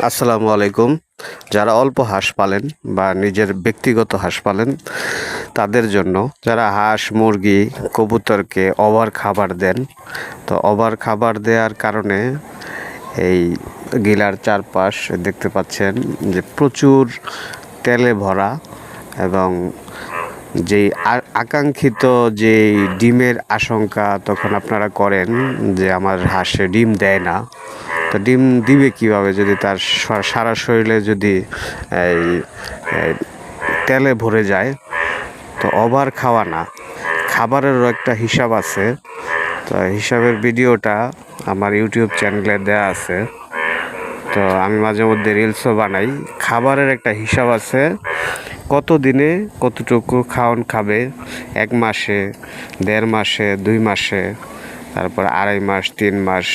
আসসালামু আলাইকুম। যারা অল্প হাঁস পালেন বা নিজের ব্যক্তিগত হাঁস পালেন তাদের জন্য, যারা হাঁস মুরগি কবুতরকে ওভার খাবার দেন, তো ওভার খাবার দেওয়ার কারণে এই গিলার চারপাশ দেখতে পাচ্ছেন যে প্রচুর তেলে ভরা, এবং যেই আকাঙ্ক্ষিত যেই ডিমের আশঙ্কা তখন আপনারা করেন যে আমার হাঁসে ডিম দেয় না, তো ডিম দিবে কীভাবে যদি তার সারা শরীরে যদি এই তেলে ভরে যায়। তো ওভার খাওয়া না, খাবারেরও একটা হিসাব আছে। তো হিসাবের ভিডিওটা আমার ইউটিউব চ্যানেলে দেয়া আছে। তো আমি মাঝে মধ্যে রিলসও বানাই। খাবারের একটা হিসাব আছে, কত দিনে কতটুকু খাওয়ান খাবে, 1 মাসে, 1.5 মাসে, 2 মাসে, তারপর 2.5 মাস, 3 মাস।